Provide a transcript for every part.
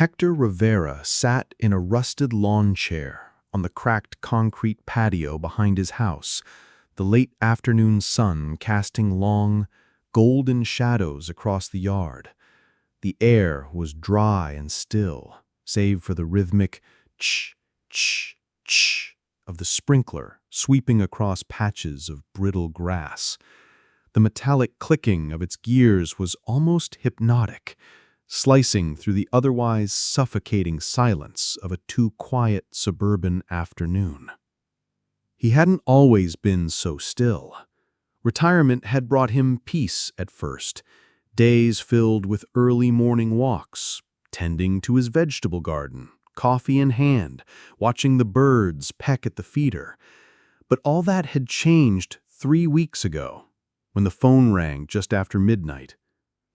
Hector Rivera sat in a rusted lawn chair on the cracked concrete patio behind his house, the late afternoon sun casting long, golden shadows across the yard. The air was dry and still, save for the rhythmic ch-ch-ch of the sprinkler sweeping across patches of brittle grass. The metallic clicking of its gears was almost hypnotic, slicing through the otherwise suffocating silence of a too-quiet suburban afternoon. He hadn't always been so still. Retirement had brought him peace at first, days filled with early morning walks, tending to his vegetable garden, coffee in hand, watching the birds peck at the feeder. But all that had changed 3 weeks ago, when the phone rang just after midnight.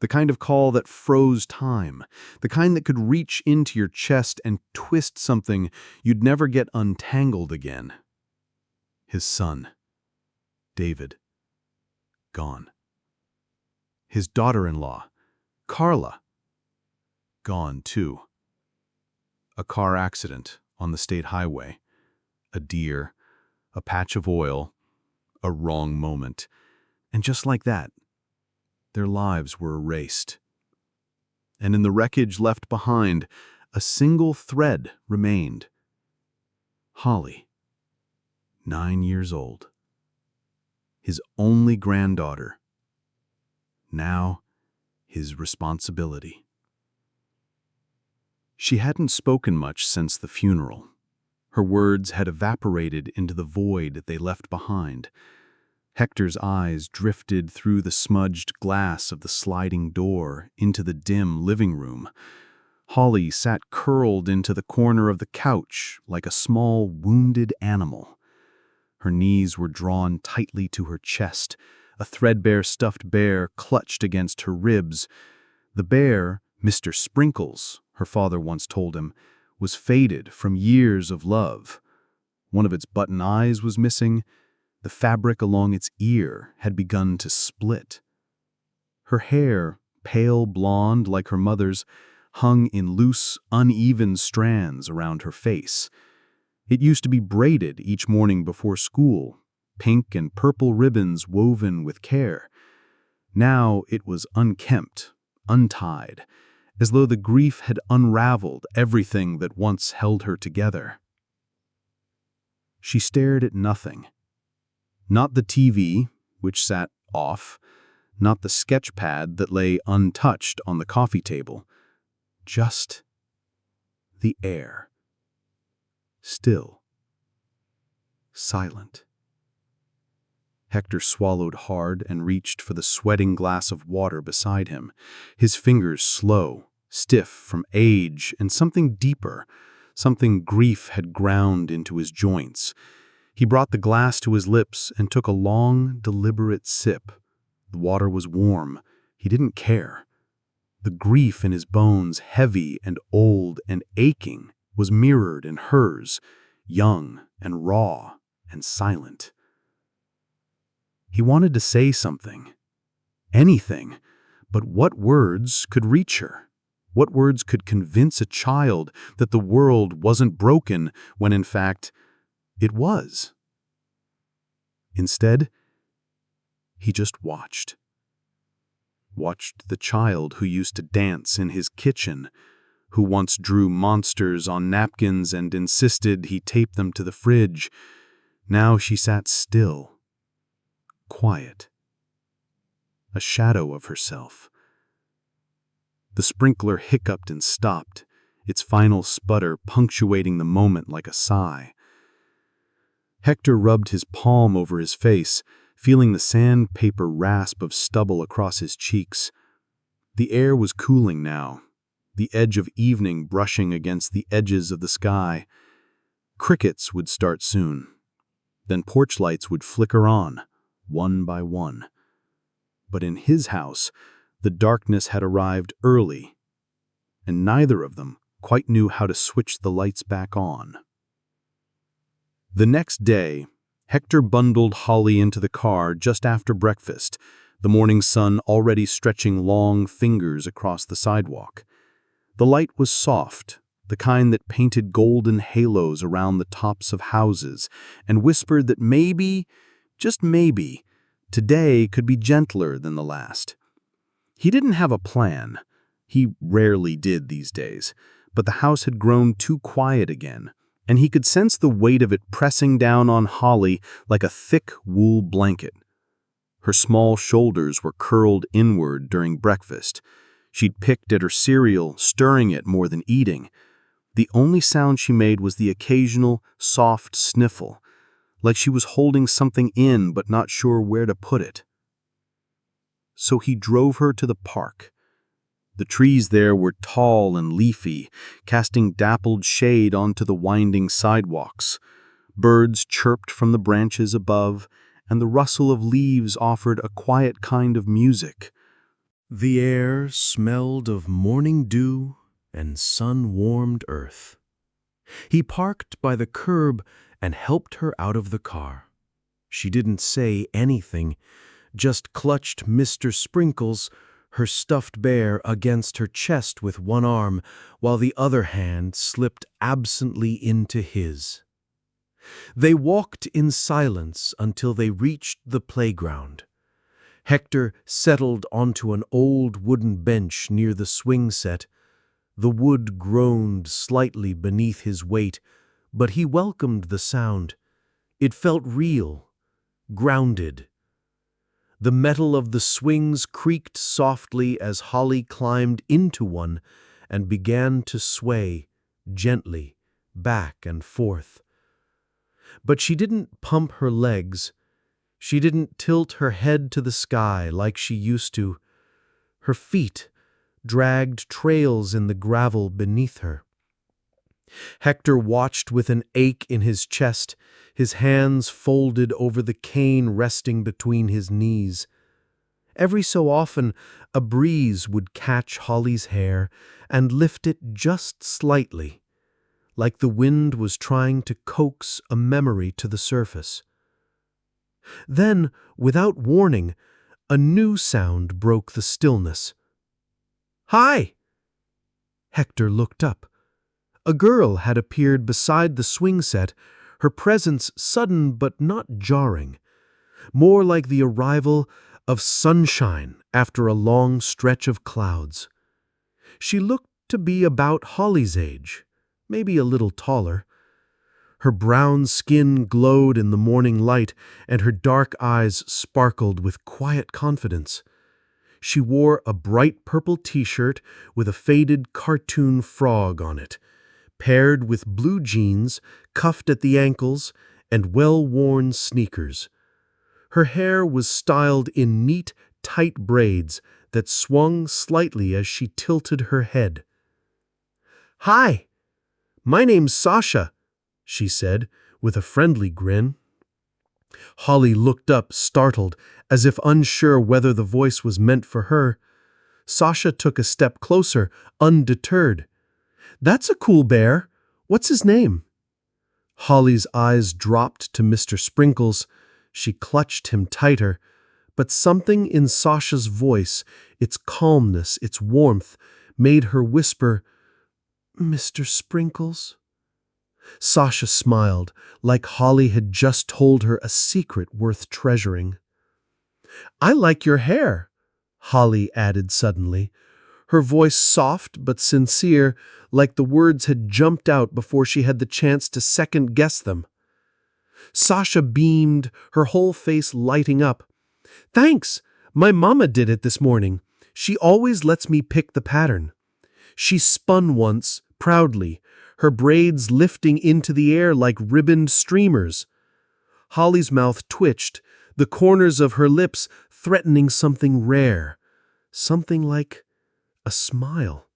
The kind of call that froze time, the kind that could reach into your chest and twist something you'd never get untangled again. His son, David, gone. His daughter-in-law, Carla, gone too. A car accident on the state highway, a deer, a patch of oil, a wrong moment, and just like that, their lives were erased. And in the wreckage left behind, a single thread remained. Holly, 9 years old. His only granddaughter. Now, his responsibility. She hadn't spoken much since the funeral. Her words had evaporated into the void they left behind. Hector's eyes drifted through the smudged glass of the sliding door into the dim living room. Holly sat curled into the corner of the couch like a small, wounded animal. Her knees were drawn tightly to her chest. A threadbare stuffed bear clutched against her ribs. The bear, Mr. Sprinkles, her father once told him, was faded from years of love. One of its button eyes was missing. The fabric along its ear had begun to split. Her hair, pale blonde like her mother's, hung in loose, uneven strands around her face. It used to be braided each morning before school, pink and purple ribbons woven with care. Now it was unkempt, untied, as though the grief had unraveled everything that once held her together. She stared at nothing. Not the TV, which sat off, not the sketch pad that lay untouched on the coffee table. Just the air. Still. Silent. Hector swallowed hard and reached for the sweating glass of water beside him, his fingers slow, stiff from age and something deeper, something grief had ground into his joints. He brought the glass to his lips and took a long, deliberate sip. The water was warm. He didn't care. The grief in his bones, heavy and old and aching, was mirrored in hers, young and raw and silent. He wanted to say something, anything, but what words could reach her? What words could convince a child that the world wasn't broken when, in fact, it was? Instead, he just watched. Watched the child who used to dance in his kitchen, who once drew monsters on napkins and insisted he tape them to the fridge. Now she sat still, quiet, a shadow of herself. The sprinkler hiccuped and stopped, its final sputter punctuating the moment like a sigh. Hector rubbed his palm over his face, feeling the sandpaper rasp of stubble across his cheeks. The air was cooling now, the edge of evening brushing against the edges of the sky. Crickets would start soon. Then porch lights would flicker on, one by one. But in his house, the darkness had arrived early, and neither of them quite knew how to switch the lights back on. The next day, Hector bundled Holly into the car just after breakfast, the morning sun already stretching long fingers across the sidewalk. The light was soft, the kind that painted golden halos around the tops of houses and whispered that maybe, just maybe, today could be gentler than the last. He didn't have a plan. He rarely did these days, but the house had grown too quiet again, and he could sense the weight of it pressing down on Holly like a thick wool blanket. Her small shoulders were curled inward during breakfast. She'd picked at her cereal, stirring it more than eating. The only sound she made was the occasional, soft sniffle, like she was holding something in but not sure where to put it. So he drove her to the park. The trees there were tall and leafy, casting dappled shade onto the winding sidewalks. Birds chirped from the branches above, and the rustle of leaves offered a quiet kind of music. The air smelled of morning dew and sun-warmed earth. He parked by the curb and helped her out of the car. She didn't say anything, just clutched Mr. Sprinkles, her stuffed bear, against her chest with one arm, while the other hand slipped absently into his. They walked in silence until they reached the playground. Hector settled onto an old wooden bench near the swing set. The wood groaned slightly beneath his weight, but he welcomed the sound. It felt real, grounded. The metal of the swings creaked softly as Holly climbed into one and began to sway, gently, back and forth. But she didn't pump her legs. She didn't tilt her head to the sky like she used to. Her feet dragged trails in the gravel beneath her. Hector watched with an ache in his chest, his hands folded over the cane resting between his knees. Every so often, a breeze would catch Holly's hair and lift it just slightly, like the wind was trying to coax a memory to the surface. Then, without warning, a new sound broke the stillness. "Hi!" Hector looked up. A girl had appeared beside the swing set, her presence sudden but not jarring, more like the arrival of sunshine after a long stretch of clouds. She looked to be about Holly's age, maybe a little taller. Her brown skin glowed in the morning light, and her dark eyes sparkled with quiet confidence. She wore a bright purple t-shirt with a faded cartoon frog on it, paired with blue jeans, cuffed at the ankles, and well-worn sneakers. Her hair was styled in neat, tight braids that swung slightly as she tilted her head. "Hi, my name's Sasha," she said, with a friendly grin. Holly looked up, startled, as if unsure whether the voice was meant for her. Sasha took a step closer, undeterred. "That's a cool bear. What's his name?" Holly's eyes dropped to Mr. Sprinkles. She clutched him tighter, but something in Sasha's voice, its calmness, its warmth, made her whisper, "Mr. Sprinkles?" Sasha smiled, like Holly had just told her a secret worth treasuring. "I like your hair," Holly added suddenly, her voice soft but sincere, like the words had jumped out before she had the chance to second-guess them. Sasha beamed, her whole face lighting up. "Thanks! My mama did it this morning. She always lets me pick the pattern." She spun once, proudly, her braids lifting into the air like ribboned streamers. Holly's mouth twitched, the corners of her lips threatening something rare, something like a smile.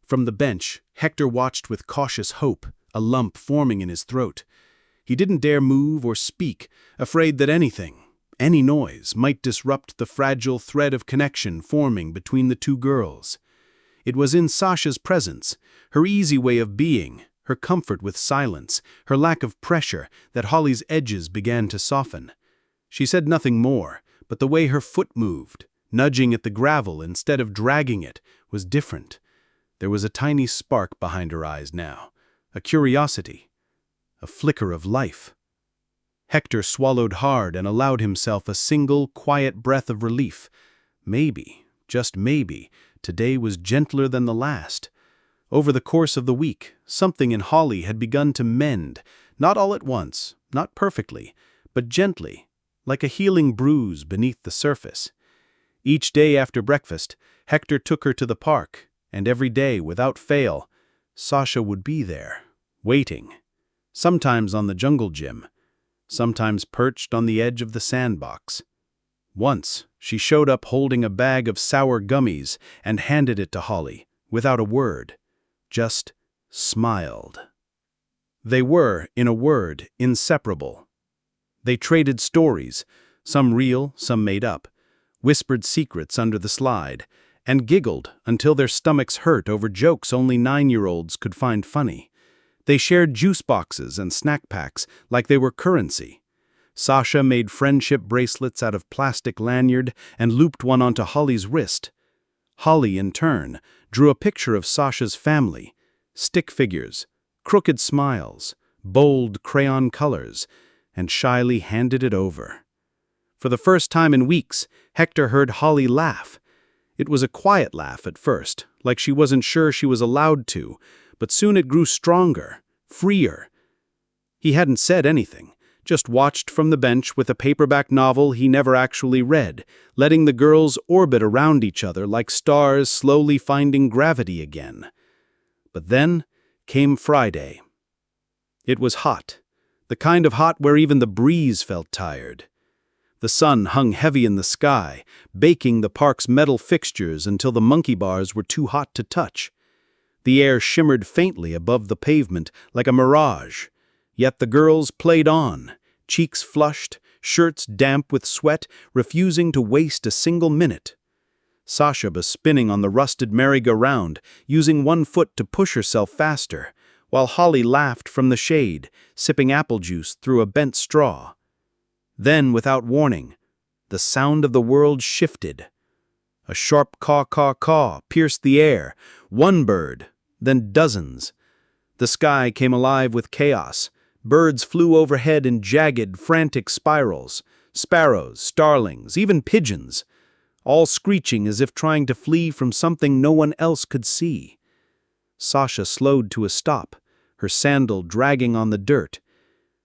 From the bench, Hector watched with cautious hope, a lump forming in his throat. He didn't dare move or speak, afraid that anything, any noise, might disrupt the fragile thread of connection forming between the two girls. It was in Sasha's presence, her easy way of being, her comfort with silence, her lack of pressure, that Holly's edges began to soften. She said nothing more, but the way her foot moved, nudging at the gravel instead of dragging it, was different. There was a tiny spark behind her eyes now, a curiosity, a flicker of life. Hector swallowed hard and allowed himself a single, quiet breath of relief. Maybe, just maybe, today was gentler than the last. Over the course of the week, something in Holly had begun to mend, not all at once, not perfectly, but gently, like a healing bruise beneath the surface. Each day after breakfast, Hector took her to the park, and every day, without fail, Sasha would be there, waiting, sometimes on the jungle gym, sometimes perched on the edge of the sandbox. Once, she showed up holding a bag of sour gummies and handed it to Holly, without a word, just smiled. They were, in a word, inseparable. They traded stories, some real, some made up, whispered secrets under the slide, and giggled until their stomachs hurt over jokes only 9-year-olds could find funny. They shared juice boxes and snack packs like they were currency. Sasha made friendship bracelets out of plastic lanyard and looped one onto Holly's wrist. Holly, in turn, drew a picture of Sasha's family, stick figures, crooked smiles, bold crayon colors, and shyly handed it over. For the first time in weeks, Hector heard Holly laugh. It was a quiet laugh at first, like she wasn't sure she was allowed to, but soon it grew stronger, freer. He hadn't said anything, just watched from the bench with a paperback novel he never actually read, letting the girls orbit around each other like stars slowly finding gravity again. But then came Friday. It was hot, the kind of hot where even the breeze felt tired. The sun hung heavy in the sky, baking the park's metal fixtures until the monkey bars were too hot to touch. The air shimmered faintly above the pavement like a mirage. Yet the girls played on, cheeks flushed, shirts damp with sweat, refusing to waste a single minute. Sasha was spinning on the rusted merry-go-round, using one foot to push herself faster, while Holly laughed from the shade, sipping apple juice through a bent straw. Then, without warning, the sound of the world shifted. A sharp caw-caw-caw pierced the air, one bird, then dozens. The sky came alive with chaos. Birds flew overhead in jagged, frantic spirals. Sparrows, starlings, even pigeons, all screeching as if trying to flee from something no one else could see. Sasha slowed to a stop, her sandal dragging on the dirt.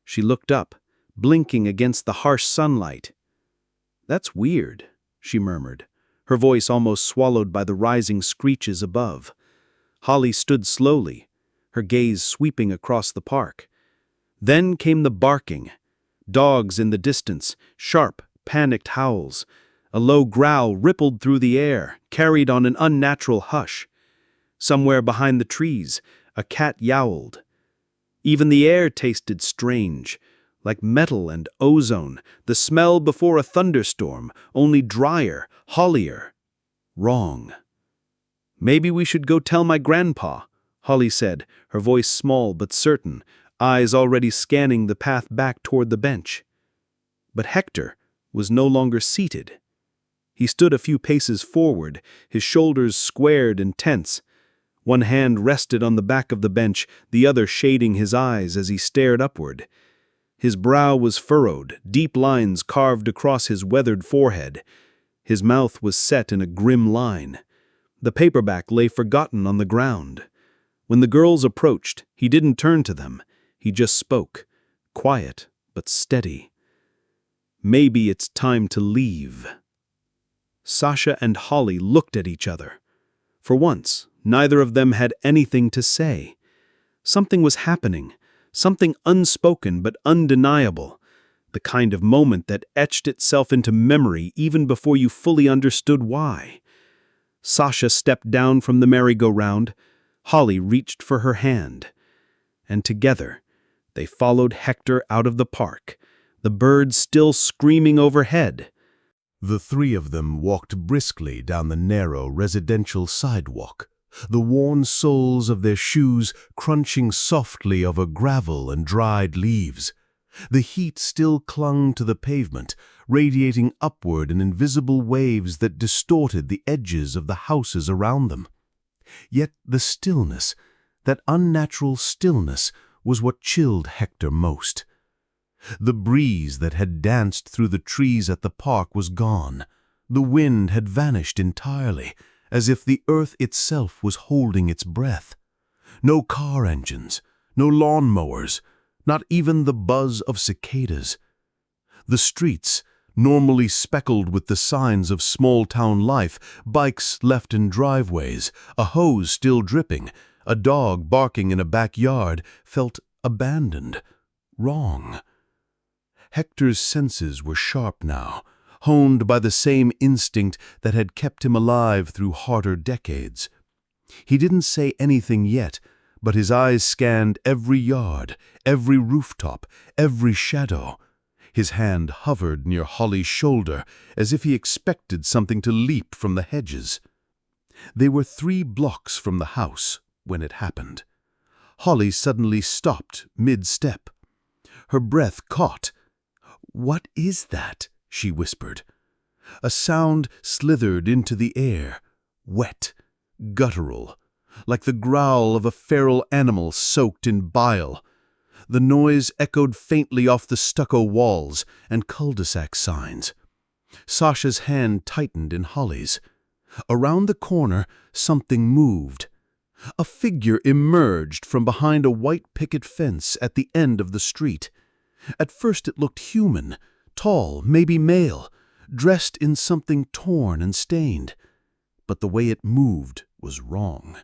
She looked up, blinking against the harsh sunlight. "That's weird," she murmured, her voice almost swallowed by the rising screeches above. Holly stood slowly, her gaze sweeping across the park. Then came the barking. Dogs in the distance, sharp, panicked howls. A low growl rippled through the air, carried on an unnatural hush. Somewhere behind the trees, a cat yowled. Even the air tasted strange, like metal and ozone, the smell before a thunderstorm, only drier, hollier. Wrong. "Maybe we should go tell my grandpa," Holly said, her voice small but certain, eyes already scanning the path back toward the bench. But Hector was no longer seated. He stood a few paces forward, his shoulders squared and tense. One hand rested on the back of the bench, the other shading his eyes as he stared upward. His brow was furrowed, deep lines carved across his weathered forehead. His mouth was set in a grim line. The paperback lay forgotten on the ground. When the girls approached, he didn't turn to them. He just spoke, quiet but steady. "Maybe it's time to leave." Sasha and Holly looked at each other. For once, neither of them had anything to say. Something was happening, something unspoken but undeniable, the kind of moment that etched itself into memory even before you fully understood why. Sasha stepped down from the merry-go-round. Holly reached for her hand. And together, they followed Hector out of the park, the birds still screaming overhead. The three of them walked briskly down the narrow residential sidewalk, the worn soles of their shoes crunching softly over gravel and dried leaves. The heat still clung to the pavement, radiating upward in invisible waves that distorted the edges of the houses around them. Yet the stillness, that unnatural stillness, was what chilled Hector most. The breeze that had danced through the trees at the park was gone. The wind had vanished entirely, as if the earth itself was holding its breath. No car engines, no lawn mowers, not even the buzz of cicadas. The streets, normally speckled with the signs of small-town life, bikes left in driveways, a hose still dripping, a dog barking in a backyard, felt abandoned, wrong. Hector's senses were sharp now, honed by the same instinct that had kept him alive through harder decades. He didn't say anything yet, but his eyes scanned every yard, every rooftop, every shadow. His hand hovered near Holly's shoulder, as if he expected something to leap from the hedges. They were 3 blocks from the house when it happened. Holly suddenly stopped mid-step. Her breath caught. "What is that?" she whispered. A sound slithered into the air, wet, guttural, like the growl of a feral animal soaked in bile. The noise echoed faintly off the stucco walls and cul-de-sac signs. Sasha's hand tightened in Holly's. Around the corner, something moved. A figure emerged from behind a white picket fence at the end of the street. At first it looked human, tall, maybe male, dressed in something torn and stained. But the way it moved was wrong.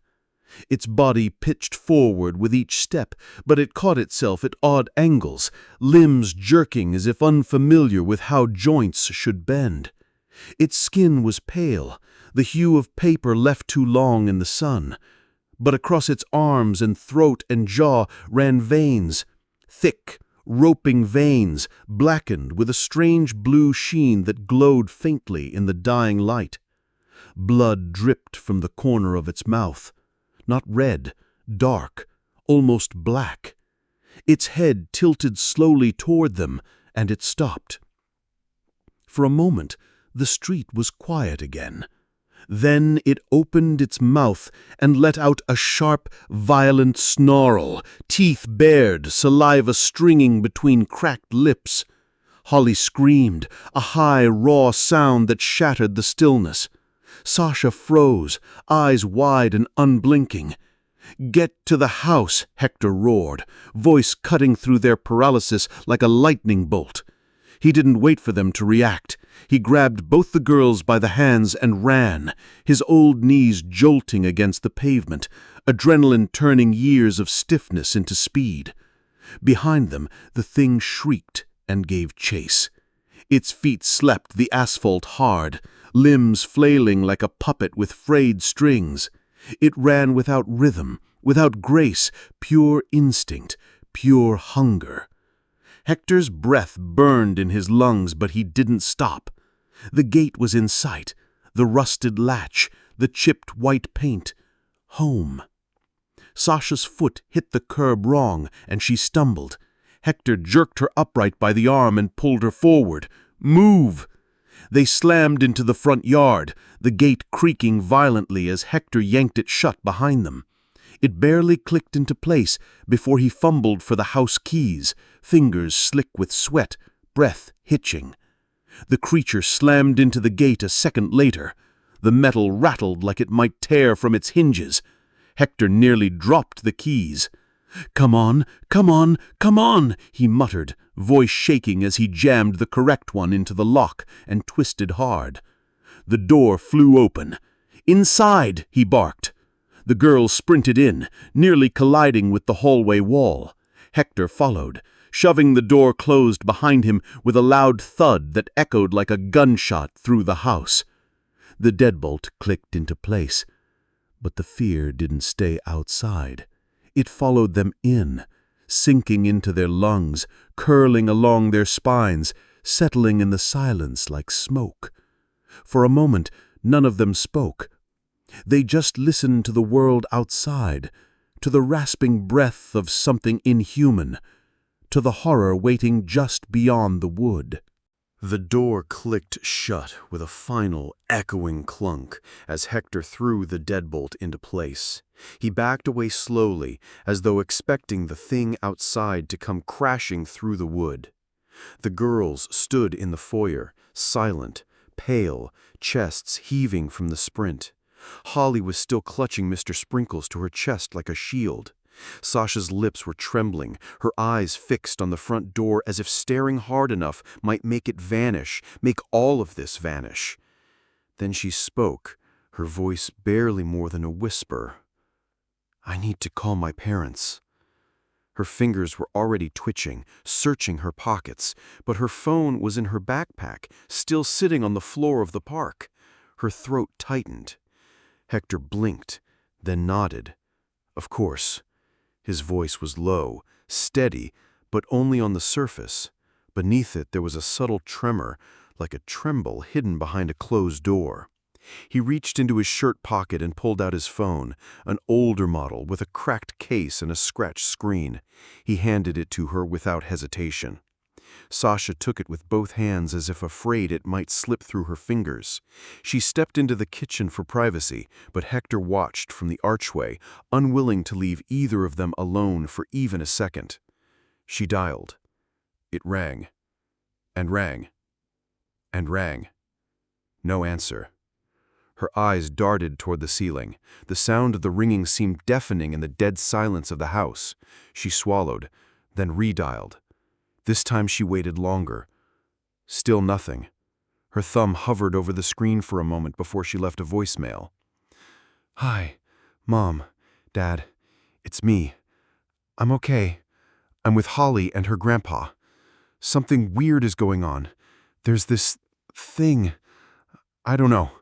Its body pitched forward with each step, but it caught itself at odd angles, limbs jerking as if unfamiliar with how joints should bend. Its skin was pale, the hue of paper left too long in the sun. But across its arms and throat and jaw ran veins, thick, roping veins, blackened with a strange blue sheen that glowed faintly in the dying light. Blood dripped from the corner of its mouth. Not red, dark, almost black. Its head tilted slowly toward them, and it stopped. For a moment, the street was quiet again. Then it opened its mouth and let out a sharp, violent snarl, teeth bared, saliva stringing between cracked lips. Holly screamed, a high, raw sound that shattered the stillness. Sasha froze, eyes wide and unblinking. "Get to the house," Hector roared, voice cutting through their paralysis like a lightning bolt. He didn't wait for them to react. He grabbed both the girls by the hands and ran, his old knees jolting against the pavement, adrenaline turning years of stiffness into speed. Behind them, the thing shrieked and gave chase. Its feet slapped the asphalt hard, limbs flailing like a puppet with frayed strings. It ran without rhythm, without grace, pure instinct, pure hunger. Hector's breath burned in his lungs, but he didn't stop. The gate was in sight, the rusted latch, the chipped white paint. Home. Sasha's foot hit the curb wrong, and she stumbled. Hector jerked her upright by the arm and pulled her forward. "Move!" They slammed into the front yard, the gate creaking violently as Hector yanked it shut behind them. It barely clicked into place before he fumbled for the house keys, fingers slick with sweat, breath hitching. The creature slammed into the gate a second later. The metal rattled like it might tear from its hinges. Hector nearly dropped the keys. "Come on, come on, come on," he muttered, voice shaking as he jammed the correct one into the lock and twisted hard. The door flew open. "Inside," he barked. The girl sprinted in, nearly colliding with the hallway wall. Hector followed, shoving the door closed behind him with a loud thud that echoed like a gunshot through the house. The deadbolt clicked into place, but the fear didn't stay outside. It followed them in, sinking into their lungs, curling along their spines, settling in the silence like smoke. For a moment, none of them spoke. They just listened to the world outside, to the rasping breath of something inhuman, to the horror waiting just beyond the wood. The door clicked shut with a final, echoing clunk as Hector threw the deadbolt into place. He backed away slowly, as though expecting the thing outside to come crashing through the wood. The girls stood in the foyer, silent, pale, chests heaving from the sprint. Holly was still clutching Mr. Sprinkles to her chest like a shield. Sasha's lips were trembling, her eyes fixed on the front door as if staring hard enough might make it vanish, make all of this vanish. Then she spoke, her voice barely more than a whisper. "I need to call my parents." Her fingers were already twitching, searching her pockets, but her phone was in her backpack, still sitting on the floor of the park. Her throat tightened. Hector blinked, then nodded. Of course. His voice was low, steady, but only on the surface. Beneath it there was a subtle tremor, like a tremble hidden behind a closed door. He reached into his shirt pocket and pulled out his phone, an older model with a cracked case and a scratched screen. He handed it to her without hesitation. Sasha took it with both hands as if afraid it might slip through her fingers. She stepped into the kitchen for privacy, but Hector watched from the archway, unwilling to leave either of them alone for even a second. She dialed. It rang, and rang, and rang. No answer. Her eyes darted toward the ceiling. The sound of the ringing seemed deafening in the dead silence of the house. She swallowed, then redialed. This time she waited longer. Still nothing. Her thumb hovered over the screen for a moment before she left a voicemail. "Hi, Mom, Dad, it's me. I'm okay. I'm with Holly and her grandpa. Something weird is going on. There's this thing. I don't know.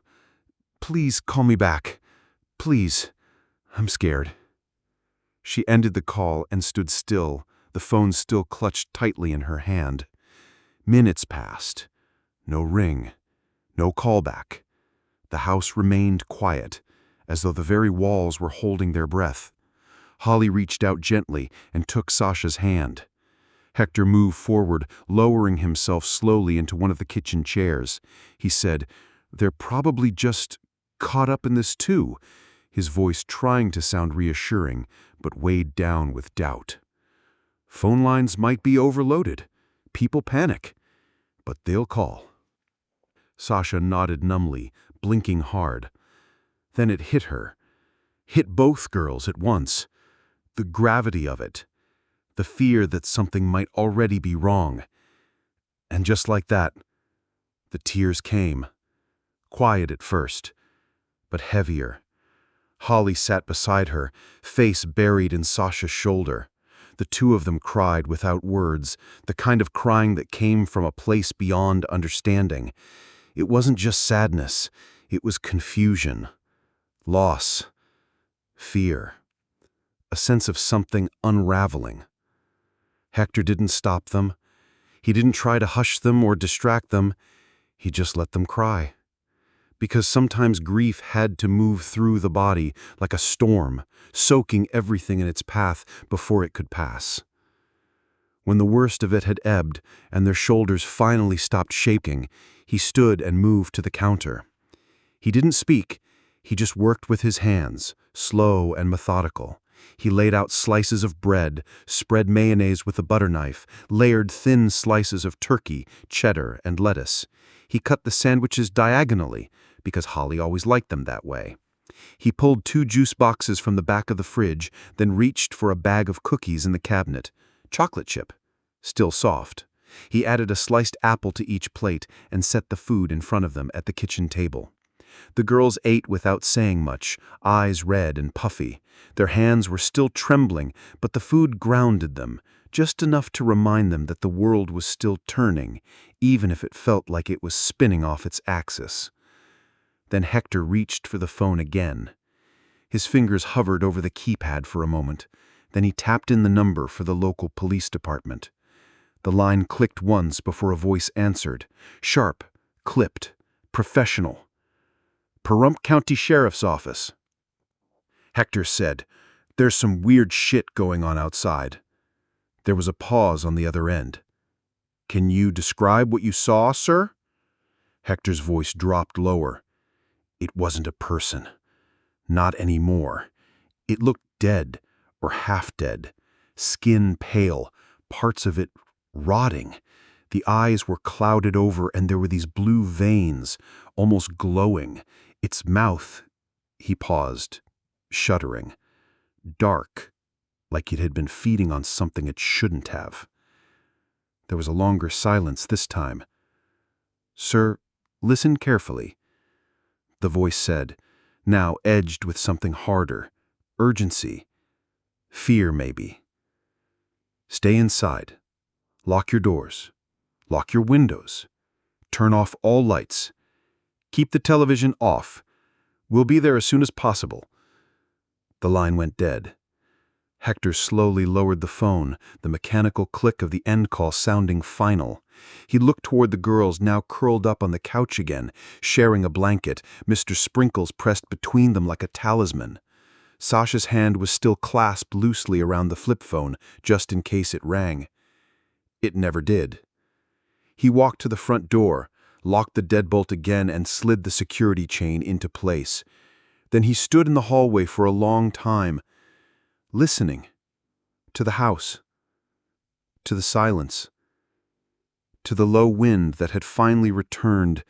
Please call me back. Please. I'm scared." She ended the call and stood still, the phone still clutched tightly in her hand. Minutes passed. No ring. No callback. The house remained quiet, as though the very walls were holding their breath. Holly reached out gently and took Sasha's hand. Hector moved forward, lowering himself slowly into one of the kitchen chairs. He said, "They're probably just caught up in this too," his voice trying to sound reassuring, but weighed down with doubt. "Phone lines might be overloaded. People panic. But they'll call." Sasha nodded numbly, blinking hard. Then it hit her. Hit both girls at once. The gravity of it. The fear that something might already be wrong. And just like that, the tears came. Quiet at first, but heavier. Holly sat beside her, face buried in Sasha's shoulder. The two of them cried without words, the kind of crying that came from a place beyond understanding. It wasn't just sadness, it was confusion, loss, fear, a sense of something unraveling. Hector didn't stop them. He didn't try to hush them or distract them. He just let them cry. Because sometimes grief had to move through the body like a storm, soaking everything in its path before it could pass. When the worst of it had ebbed and their shoulders finally stopped shaking, he stood and moved to the counter. He didn't speak, he just worked with his hands, slow and methodical. He laid out slices of bread, spread mayonnaise with a butter knife, layered thin slices of turkey, cheddar, and lettuce. He cut the sandwiches diagonally, because Holly always liked them that way. He pulled 2 juice boxes from the back of the fridge, then reached for a bag of cookies in the cabinet. Chocolate chip, still soft. He added a sliced apple to each plate and set the food in front of them at the kitchen table. The girls ate without saying much, eyes red and puffy. Their hands were still trembling, but the food grounded them, just enough to remind them that the world was still turning, even if it felt like it was spinning off its axis. Then Hector reached for the phone again. His fingers hovered over the keypad for a moment. Then he tapped in the number for the local police department. The line clicked once before a voice answered. Sharp, clipped, professional. "Pahrump County Sheriff's Office." Hector said, "There's some weird shit going on outside." There was a pause on the other end. "Can you describe what you saw, sir?" Hector's voice dropped lower. "It wasn't a person. Not anymore. It looked dead, or half-dead, skin pale, parts of it rotting. The eyes were clouded over, and there were these blue veins, almost glowing. Its mouth—" He paused, shuddering. Dark, like it had been feeding on something it shouldn't have. There was a longer silence this time. "Sir, listen carefully," the voice said, now edged with something harder. Urgency. Fear, maybe. "Stay inside. Lock your doors. Lock your windows. Turn off all lights. Keep the television off. We'll be there as soon as possible." The line went dead. Hector slowly lowered the phone, the mechanical click of the end call sounding final. He looked toward the girls, now curled up on the couch again, sharing a blanket, Mr. Sprinkles pressed between them like a talisman. Sasha's hand was still clasped loosely around the flip phone, just in case it rang. It never did. He walked to the front door, locked the deadbolt again, and slid the security chain into place. Then he stood in the hallway for a long time, listening to the house, to the silence, to the low wind that had finally returned,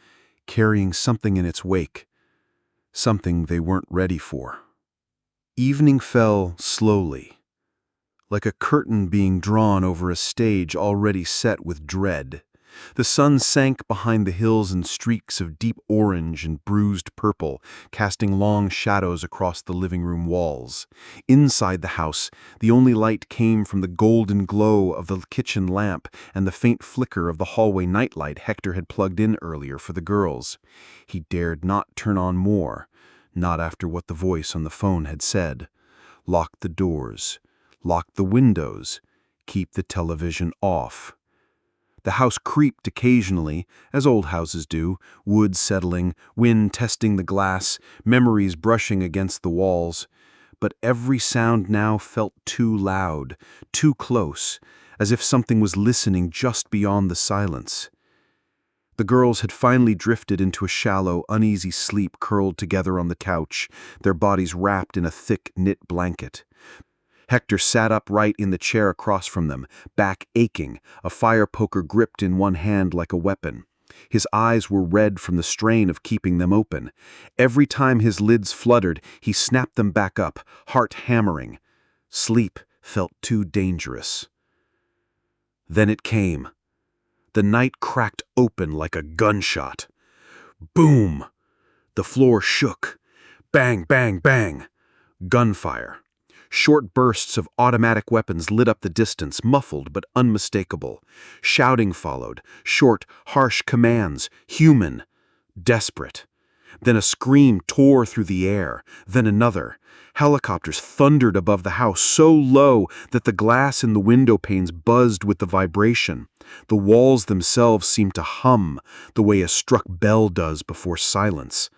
carrying something in its wake, something they weren't ready for. Evening fell slowly, like a curtain being drawn over a stage already set with dread. The sun sank behind the hills in streaks of deep orange and bruised purple, casting long shadows across the living room walls. Inside the house, the only light came from the golden glow of the kitchen lamp and the faint flicker of the hallway nightlight Hector had plugged in earlier for the girls. He dared not turn on more, not after what the voice on the phone had said. Lock the doors, lock the windows, keep the television off. The house creaked occasionally, as old houses do, wood settling, wind testing the glass, memories brushing against the walls. But every sound now felt too loud, too close, as if something was listening just beyond the silence. The girls had finally drifted into a shallow, uneasy sleep curled together on the couch, their bodies wrapped in a thick knit blanket. Hector sat upright in the chair across from them, back aching, a fire poker gripped in one hand like a weapon. His eyes were red from the strain of keeping them open. Every time his lids fluttered, he snapped them back up, heart hammering. Sleep felt too dangerous. Then it came. The night cracked open like a gunshot. Boom! The floor shook. Bang, bang, bang! Gunfire. Short bursts of automatic weapons lit up the distance, muffled but unmistakable. Shouting followed, short, harsh commands, human, desperate. Then a scream tore through the air, then another. Helicopters thundered above the house so low that the glass in the window panes buzzed with the vibration. The walls themselves seemed to hum, the way a struck bell does before silence.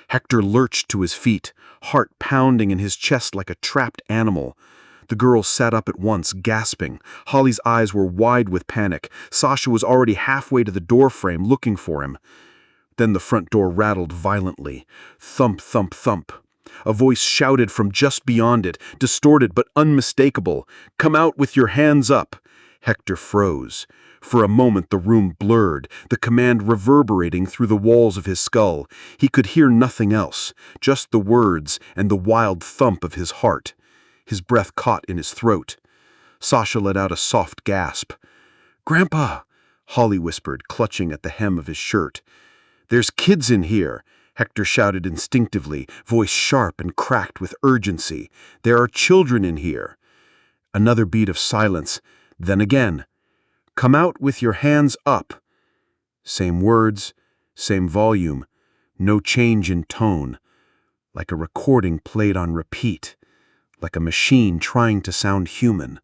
Hector lurched to his feet, heart pounding in his chest like a trapped animal. The girls sat up at once, gasping. Holly's eyes were wide with panic. Sasha was already halfway to the doorframe, looking for him. Then the front door rattled violently. Thump, thump, thump. A voice shouted from just beyond it, distorted but unmistakable. "Come out with your hands up!" Hector froze. For a moment the room blurred, the command reverberating through the walls of his skull. He could hear nothing else, just the words and the wild thump of his heart. His breath caught in his throat. Sasha let out a soft gasp. "Grandpa," Holly whispered, clutching at the hem of his shirt. "There's kids in here," Hector shouted instinctively, voice sharp and cracked with urgency. "There are children in here." Another beat of silence, then again. "Come out with your hands up." Same words, same volume, no change in tone. Like a recording played on repeat, like a machine trying to sound human.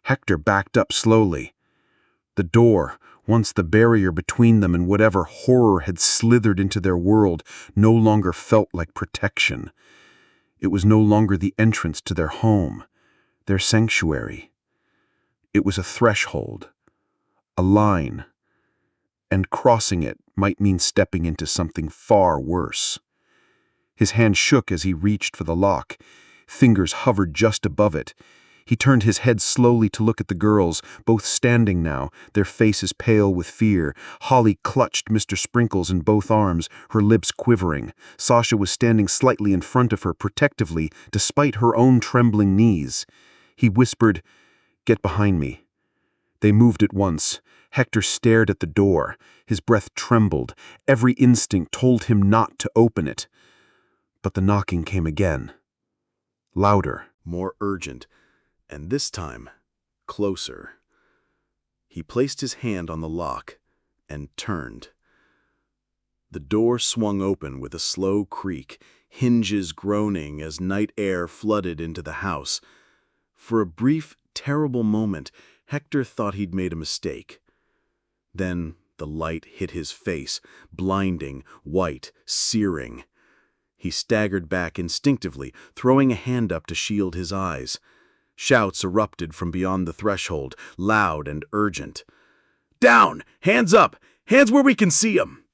Hector backed up slowly. The door, once the barrier between them and whatever horror had slithered into their world, no longer felt like protection. It was no longer the entrance to their home, their sanctuary. It was a threshold, A line. And crossing it might mean stepping into something far worse. His hand shook as he reached for the lock. Fingers hovered just above it. He turned his head slowly to look at the girls, both standing now, their faces pale with fear. Holly clutched Mr. Sprinkles in both arms, her lips quivering. Sasha was standing slightly in front of her, protectively, despite her own trembling knees. He whispered, "Get behind me." They moved at once. Hector stared at the door. His breath trembled. Every instinct told him not to open it. But the knocking came again. Louder. More urgent, and this time, closer. He placed his hand on the lock and turned. The door swung open with a slow creak, hinges groaning as night air flooded into the house. For a brief, terrible moment, Hector thought he'd made a mistake. Then the light hit his face, blinding, white, searing. He staggered back instinctively, throwing a hand up to shield his eyes. Shouts erupted from beyond the threshold, loud and urgent. "Down! Hands up! Hands where we can see 'em!"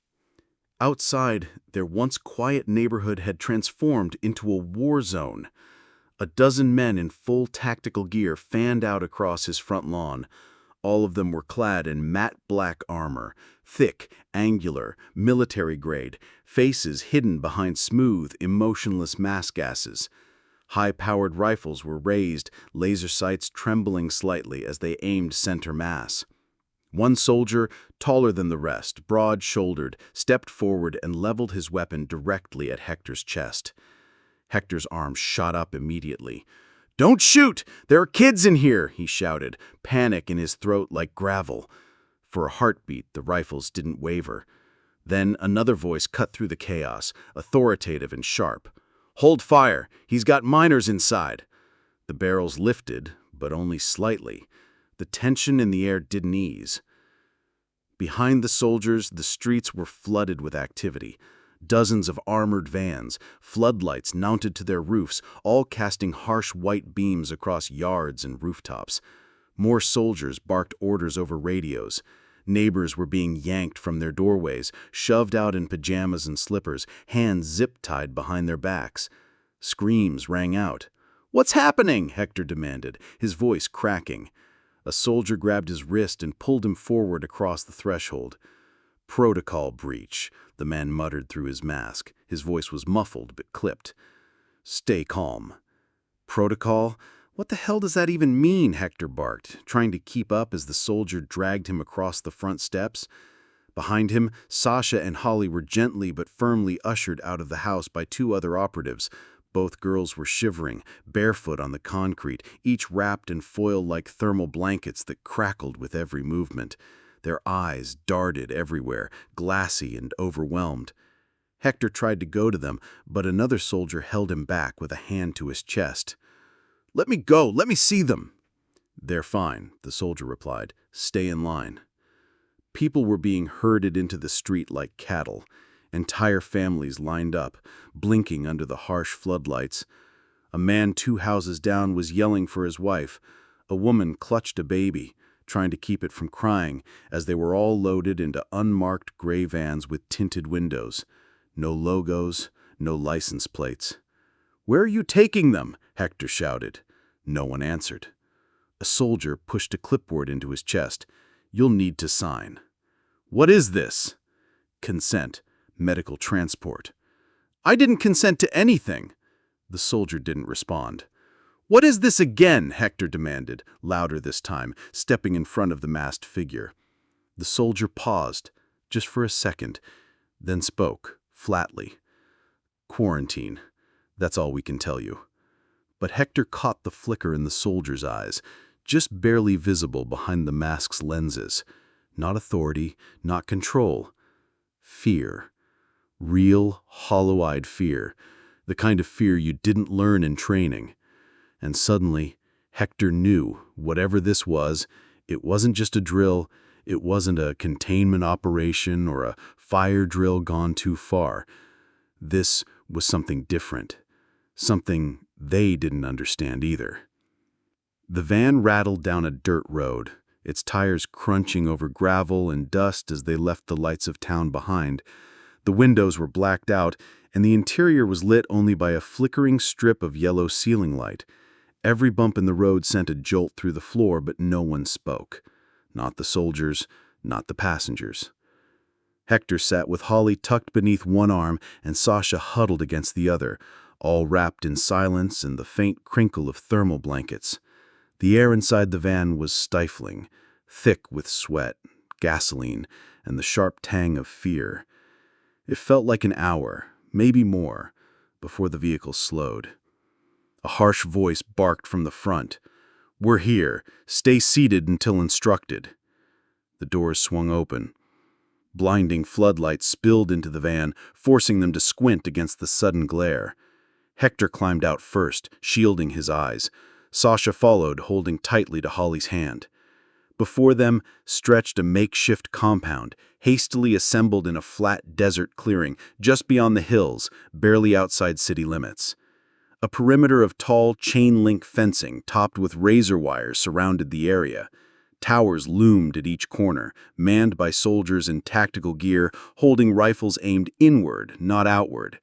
Outside, their once quiet neighborhood had transformed into a war zone. A dozen men in full tactical gear fanned out across his front lawn. All of them were clad in matte black armor, thick, angular, military-grade, faces hidden behind smooth, emotionless mass gases. High-powered rifles were raised, laser sights trembling slightly as they aimed center mass. One soldier, taller than the rest, broad-shouldered, stepped forward and leveled his weapon directly at Hector's chest. Hector's arm shot up immediately. "Don't shoot! There are kids in here!" he shouted, panic in his throat like gravel. For a heartbeat, the rifles didn't waver. Then another voice cut through the chaos, authoritative and sharp. "Hold fire! He's got minors inside!" The barrels lifted, but only slightly. The tension in the air didn't ease. Behind the soldiers, the streets were flooded with activity. Dozens of armored vans, floodlights mounted to their roofs, all casting harsh white beams across yards and rooftops. More soldiers barked orders over radios. Neighbors were being yanked from their doorways, shoved out in pajamas and slippers, hands zip-tied behind their backs. Screams rang out. "What's happening?" Hector demanded, his voice cracking. A soldier grabbed his wrist and pulled him forward across the threshold. "Protocol breach," the man muttered through his mask. His voice was muffled but clipped. "Stay calm." "Protocol? What the hell does that even mean?" Hector barked, trying to keep up as the soldier dragged him across the front steps. Behind him, Sasha and Holly were gently but firmly ushered out of the house by two other operatives. Both girls were shivering, barefoot on the concrete, each wrapped in foil-like thermal blankets that crackled with every movement. Their eyes darted everywhere, glassy and overwhelmed. Hector tried to go to them, but another soldier held him back with a hand to his chest. "Let me go! Let me see them!" "They're fine," the soldier replied. "Stay in line." People were being herded into the street like cattle. Entire families lined up, blinking under the harsh floodlights. A man 2 houses down was yelling for his wife. A woman clutched a baby, trying to keep it from crying, as they were all loaded into unmarked gray vans with tinted windows. No logos, no license plates. "Where are you taking them?" Hector shouted. No one answered. A soldier pushed a clipboard into his chest. "You'll need to sign." "What is this?" "Consent. Medical transport." "I didn't consent to anything." The soldier didn't respond. "What is this again?" Hector demanded, louder this time, stepping in front of the masked figure. The soldier paused, just for a second, then spoke, flatly. "Quarantine. That's all we can tell you." But Hector caught the flicker in the soldier's eyes, just barely visible behind the mask's lenses. Not authority, not control. Fear. Real, hollow-eyed fear. The kind of fear you didn't learn in training. And suddenly, Hector knew, whatever this was, it wasn't just a drill, it wasn't a containment operation or a fire drill gone too far. This was something different. Something they didn't understand either. The van rattled down a dirt road. its tires crunching over gravel and dust as they left the lights of town behind. The windows were blacked out, and the interior was lit only by a flickering strip of yellow ceiling light. Every bump in the road sent a jolt through the floor, but no one spoke. Not the soldiers, not the passengers. Hector sat with Holly tucked beneath one arm and Sasha huddled against the other, all wrapped in silence and the faint crinkle of thermal blankets. The air inside the van was stifling, thick with sweat, gasoline, and the sharp tang of fear. It felt like an hour, maybe more, before the vehicle slowed. A harsh voice barked from the front. "We're here. Stay seated until instructed." The doors swung open. Blinding floodlights spilled into the van, forcing them to squint against the sudden glare. Hector climbed out first, shielding his eyes. Sasha followed, holding tightly to Holly's hand. Before them stretched a makeshift compound, hastily assembled in a flat desert clearing just beyond the hills, barely outside city limits. A perimeter of tall chain-link fencing topped with razor wires surrounded the area. Towers loomed at each corner, manned by soldiers in tactical gear, holding rifles aimed inward, not outward.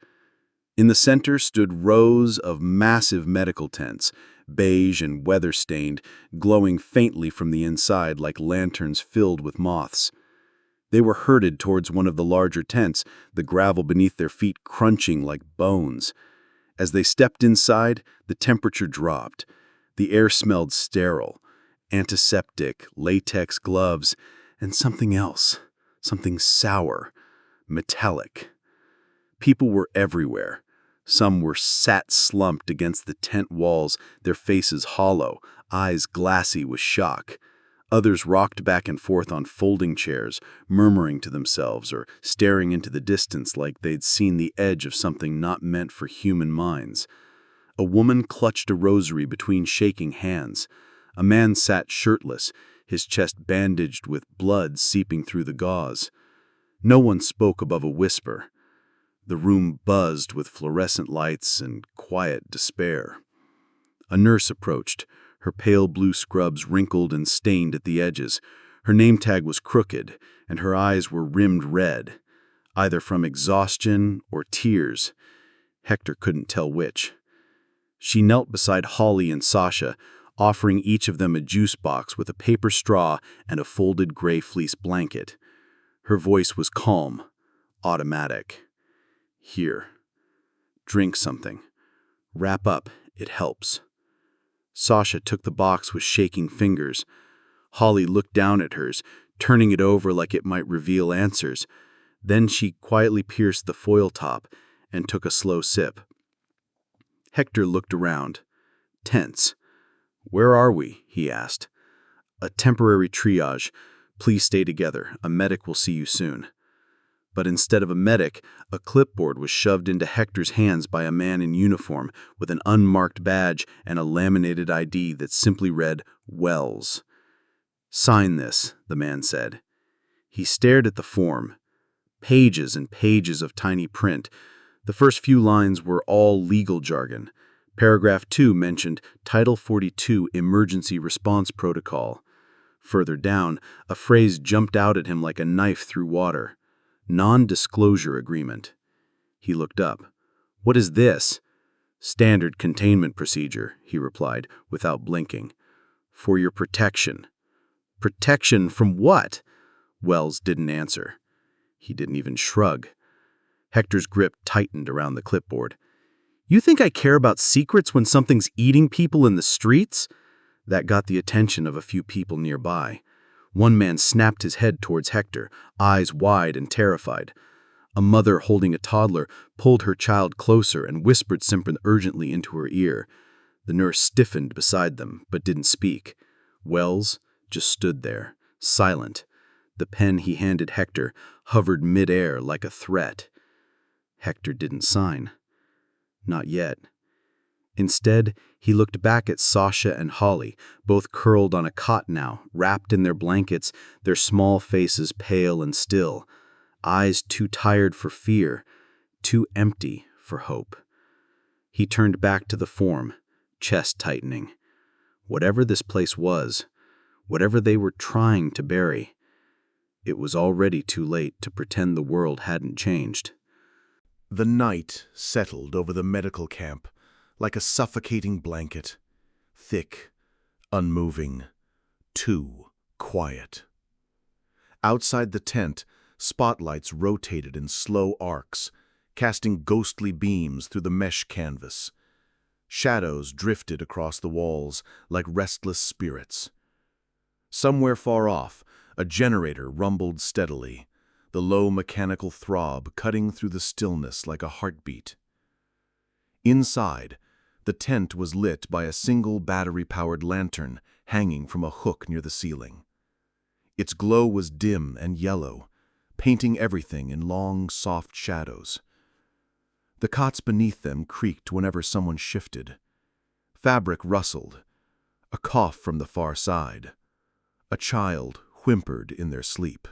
In the center stood rows of massive medical tents, beige and weather-stained, glowing faintly from the inside like lanterns filled with moths. They were herded towards one of the larger tents, the gravel beneath their feet crunching like bones. As they stepped inside, the temperature dropped. The air smelled sterile. Antiseptic, latex gloves, and something else, something sour, metallic. People were everywhere. Some were sat slumped against the tent walls, their faces hollow, eyes glassy with shock. Others rocked back and forth on folding chairs, murmuring to themselves or staring into the distance like they'd seen the edge of something not meant for human minds. A woman clutched a rosary between shaking hands. A man sat shirtless, his chest bandaged with blood seeping through the gauze. No one spoke above a whisper. The room buzzed with fluorescent lights and quiet despair. A nurse approached, her pale blue scrubs wrinkled and stained at the edges. Her name tag was crooked, and her eyes were rimmed red, either from exhaustion or tears. Hector couldn't tell which. She knelt beside Holly and Sasha, offering each of them a juice box with a paper straw and a folded gray fleece blanket. Her voice was calm, automatic. "Here. Drink something. Wrap up, it helps." Sasha took the box with shaking fingers. Holly looked down at hers, turning it over like it might reveal answers. Then she quietly pierced the foil top and took a slow sip. Hector looked around, tense. "Where are we?" he asked. "A temporary triage. Please stay together. A medic will see you soon." But instead of a medic, a clipboard was shoved into Hector's hands by a man in uniform with an unmarked badge and a laminated ID that simply read, "Wells." "Sign this," the man said. He stared at the form. Pages and pages of tiny print. The first few lines were all legal jargon. Paragraph 2 mentioned Title 42 Emergency Response Protocol. Further down, a phrase jumped out at him like a knife through water. Non-disclosure agreement. He looked up. "What is this?" "Standard containment procedure," he replied, without blinking. "For your protection." "Protection from what?" Wells didn't answer. He didn't even shrug. Hector's grip tightened around the clipboard. "You think I care about secrets when something's eating people in the streets?" That got the attention of a few people nearby. One man snapped his head towards Hector, eyes wide and terrified. A mother holding a toddler pulled her child closer and whispered something urgently into her ear. The nurse stiffened beside them, but didn't speak. Wells just stood there, silent. The pen he handed Hector hovered mid-air like a threat. Hector didn't sign. Not yet. Instead, he looked back at Sasha and Holly, both curled on a cot now, wrapped in their blankets, their small faces pale and still, eyes too tired for fear, too empty for hope. He turned back to the form, chest tightening. Whatever this place was, Whatever they were trying to bury, it was already too late to pretend the world hadn't changed. The night settled over the medical camp like a suffocating blanket, thick, unmoving, too quiet. Outside the tent, spotlights rotated in slow arcs, casting ghostly beams through the mesh canvas. Shadows drifted across the walls like restless spirits. Somewhere far off, a generator rumbled steadily, the low mechanical throb cutting through the stillness like a heartbeat. Inside, the tent was lit by a single battery-powered lantern hanging from a hook near the ceiling. Its glow was dim and yellow, painting everything in long, soft shadows. The cots beneath them creaked whenever someone shifted. Fabric rustled. A cough from the far side. A child whimpered in their sleep.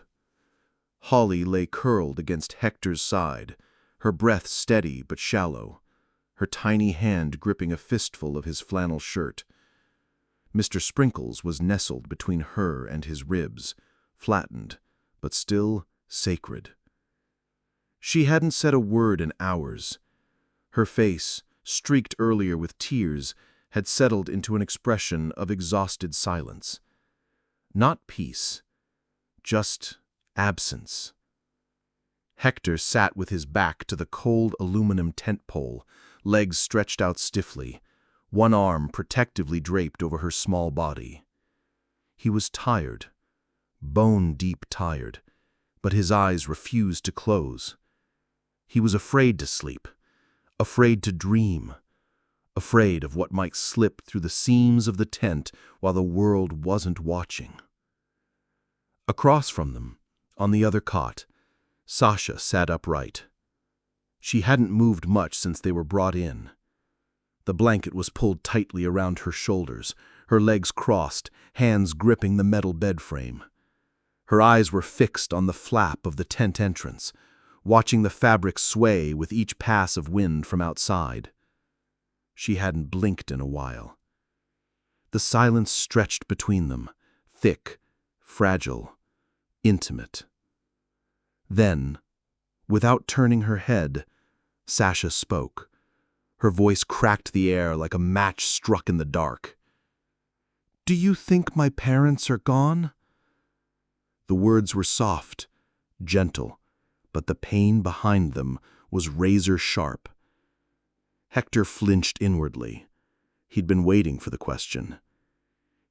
Holly lay curled against Hector's side, her breath steady but shallow, her tiny hand gripping a fistful of his flannel shirt. Mr. Sprinkles was nestled between her and his ribs, flattened, but still sacred. She hadn't said a word in hours. Her face, streaked earlier with tears, had settled into an expression of exhausted silence. Not peace, just absence. Hector sat with his back to the cold aluminum tent pole, legs stretched out stiffly, one arm protectively draped over her small body. He was tired, bone-deep tired, but his eyes refused to close. He was afraid to sleep, afraid to dream, afraid of what might slip through the seams of the tent while the world wasn't watching. Across from them, on the other cot, Sasha sat upright. She hadn't moved much since they were brought in. The blanket was pulled tightly around her shoulders, her legs crossed, hands gripping the metal bed frame. Her eyes were fixed on the flap of the tent entrance, watching the fabric sway with each pass of wind from outside. She hadn't blinked in a while. The silence stretched between them, thick, fragile, intimate. Then, without turning her head, Sasha spoke. Her voice cracked the air like a match struck in the dark. "Do you think my parents are gone?" The words were soft, gentle, but the pain behind them was razor-sharp. Hector flinched inwardly. He'd been waiting for the question.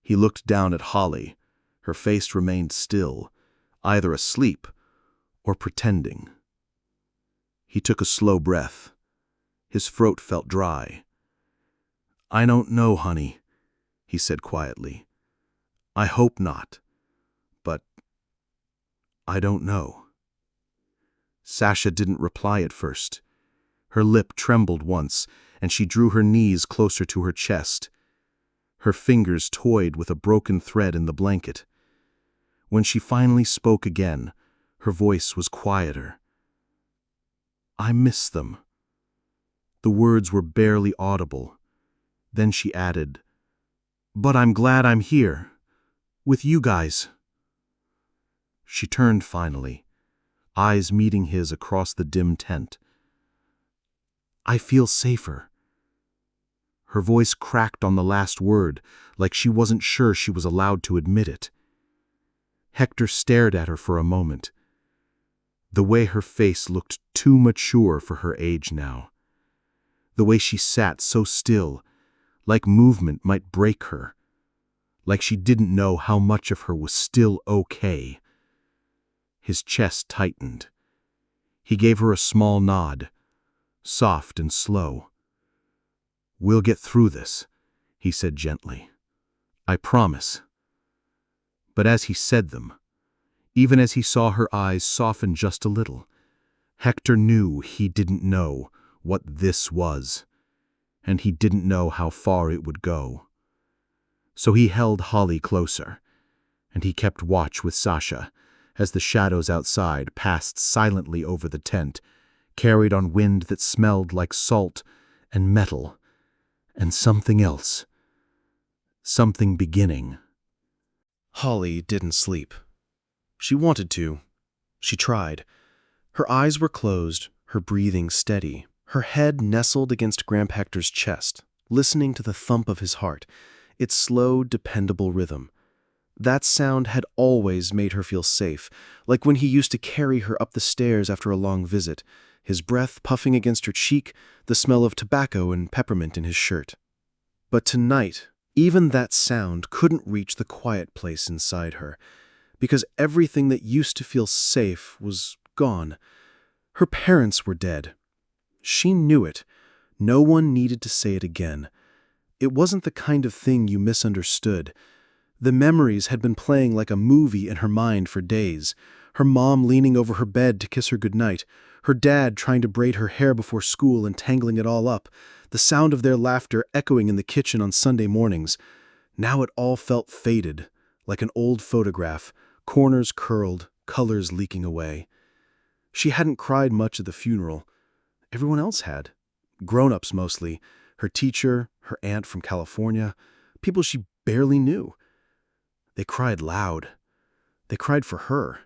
He looked down at Holly. Her face remained still, either asleep or pretending. He took a slow breath. His throat felt dry. "I don't know, honey," he said quietly. "I hope not, but I don't know." Sasha didn't reply at first. Her lip trembled once, and she drew her knees closer to her chest. Her fingers toyed with a broken thread in the blanket. When she finally spoke again, her voice was quieter. "I miss them." The words were barely audible. Then she added, "But I'm glad I'm here, with you guys." She turned finally, eyes meeting his across the dim tent. "I feel safer." Her voice cracked on the last word, like she wasn't sure she was allowed to admit it. Hector stared at her for a moment. The way her face looked too mature for her age now. The way she sat so still, like movement might break her. Like she didn't know how much of her was still okay. His chest tightened. He gave her a small nod, soft and slow. "We'll get through this," he said gently. "I promise." But as he said them, even as he saw her eyes soften just a little, Hector knew he didn't know what this was, and he didn't know how far it would go. So he held Holly closer, and he kept watch with Sasha as the shadows outside passed silently over the tent, carried on wind that smelled like salt and metal and something else, something beginning. Holly didn't sleep. She wanted to. She tried. Her eyes were closed, her breathing steady, her head nestled against Grandpa Hector's chest, listening to the thump of his heart, its slow, dependable rhythm. That sound had always made her feel safe, like when he used to carry her up the stairs after a long visit, his breath puffing against her cheek, the smell of tobacco and peppermint in his shirt. But tonight, even that sound couldn't reach the quiet place inside her, because everything that used to feel safe was gone. Her parents were dead. She knew it. No one needed to say it again. It wasn't the kind of thing you misunderstood. The memories had been playing like a movie in her mind for days. Her mom leaning over her bed to kiss her goodnight, her dad trying to braid her hair before school and tangling it all up, the sound of their laughter echoing in the kitchen on Sunday mornings. Now it all felt faded, like an old photograph, corners curled, colors leaking away. She hadn't cried much at the funeral. Everyone else had. Grown-ups mostly. Her teacher, her aunt from California, people she barely knew. They cried loud. They cried for her.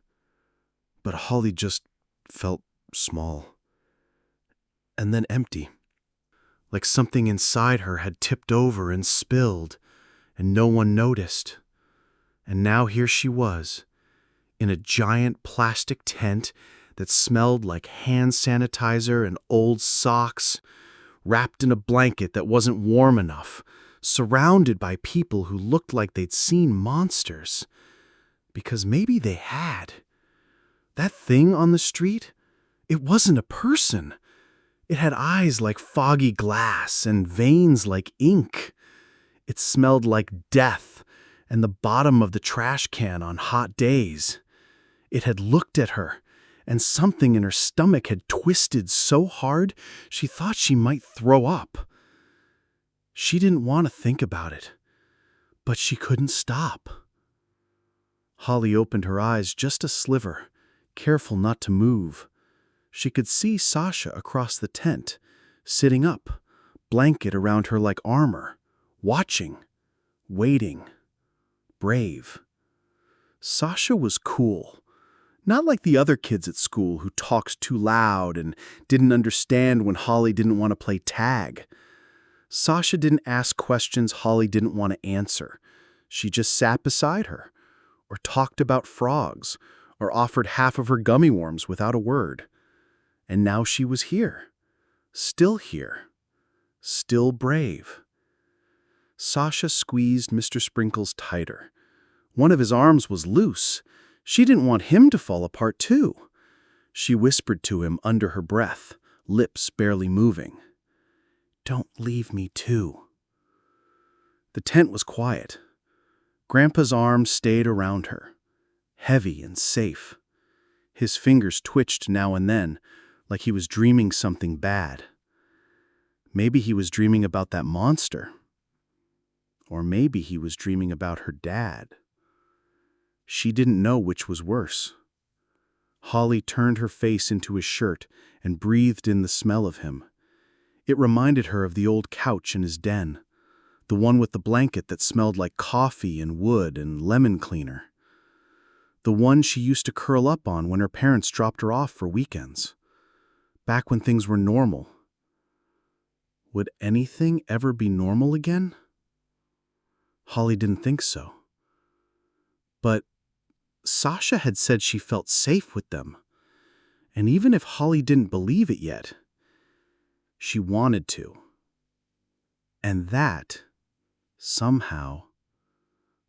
But Holly just felt small. And then empty. Like something inside her had tipped over and spilled, and no one noticed. And now here she was, in a giant plastic tent that smelled like hand sanitizer and old socks, wrapped in a blanket that wasn't warm enough, surrounded by people who looked like they'd seen monsters. Because maybe they had. That thing on the street, it wasn't a person. It had eyes like foggy glass and veins like ink. It smelled like death and the bottom of the trash can on hot days. It had looked at her, and something in her stomach had twisted so hard she thought she might throw up. She didn't want to think about it, but she couldn't stop. Holly opened her eyes just a sliver, careful not to move. She could see Sasha across the tent, sitting up, blanket around her like armor, watching, waiting, brave. Sasha was cool. Not like the other kids at school who talked too loud and didn't understand when Holly didn't want to play tag. Sasha didn't ask questions Holly didn't want to answer. She just sat beside her, or talked about frogs, or offered half of her gummy worms without a word. And now she was here, still brave. Sasha squeezed Mr. Sprinkles tighter. One of his arms was loose. She didn't want him to fall apart too. She whispered to him under her breath, lips barely moving. "Don't leave me too." The tent was quiet. Grandpa's arm stayed around her, heavy and safe. His fingers twitched now and then, like he was dreaming something bad. Maybe he was dreaming about that monster. Or maybe he was dreaming about her dad. She didn't know which was worse. Holly turned her face into his shirt and breathed in the smell of him. It reminded her of the old couch in his den, the one with the blanket that smelled like coffee and wood and lemon cleaner. The one she used to curl up on when her parents dropped her off for weekends, back when things were normal. Would anything ever be normal again? Holly didn't think so. But Sasha had said she felt safe with them, and even if Holly didn't believe it yet, she wanted to. And that, somehow,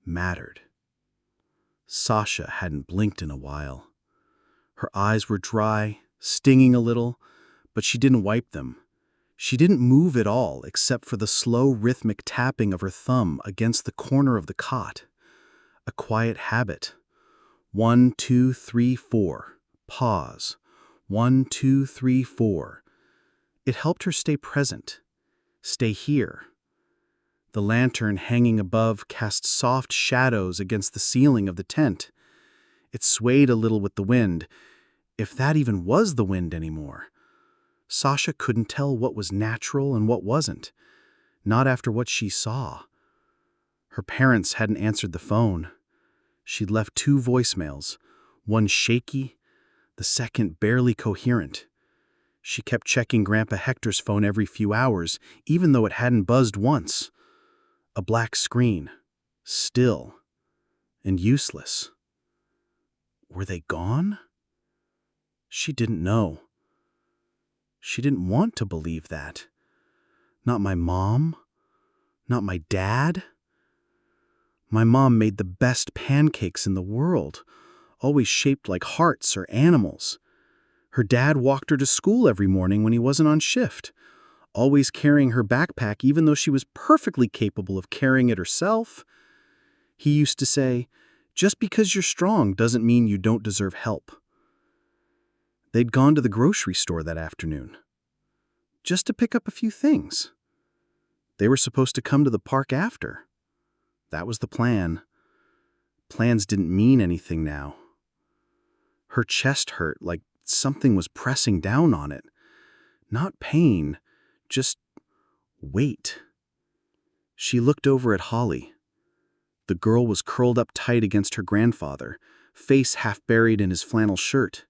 mattered. Sasha hadn't blinked in a while. Her eyes were dry, stinging a little, but she didn't wipe them. She didn't move at all except for the slow rhythmic tapping of her thumb against the corner of the cot. A quiet habit. 1, 2, 3, 4. Pause. 1, 2, 3, 4. It helped her stay present. Stay here. The lantern hanging above cast soft shadows against the ceiling of the tent. It swayed a little with the wind, if that even was the wind anymore. Sasha couldn't tell what was natural and what wasn't, not after what she saw. Her parents hadn't answered the phone. She'd left 2 voicemails, one shaky, the second barely coherent. She kept checking Grandpa Hector's phone every few hours, even though it hadn't buzzed once. A black screen, still, and useless. Were they gone? She didn't know. She didn't want to believe that. Not my mom. Not my dad. My mom made the best pancakes in the world, always shaped like hearts or animals. Her dad walked her to school every morning when he wasn't on shift, always carrying her backpack even though she was perfectly capable of carrying it herself. He used to say, "Just because you're strong doesn't mean you don't deserve help." They'd gone to the grocery store that afternoon, just to pick up a few things. They were supposed to come to the park after. That was the plan. Plans didn't mean anything now. Her chest hurt like something was pressing down on it. Not pain, just weight. She looked over at Holly. The girl was curled up tight against her grandfather, face half buried in his flannel shirt.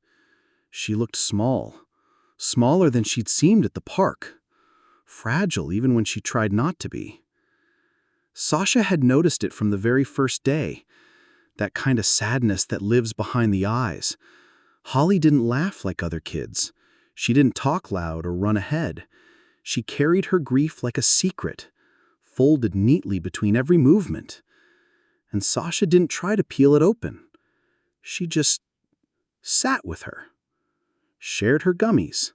She looked small, smaller than she'd seemed at the park, fragile even when she tried not to be. Sasha had noticed it from the very first day, that kind of sadness that lives behind the eyes. Holly didn't laugh like other kids. She didn't talk loud or run ahead. She carried her grief like a secret, folded neatly between every movement. And Sasha didn't try to peel it open. She just sat with her, shared her gummies,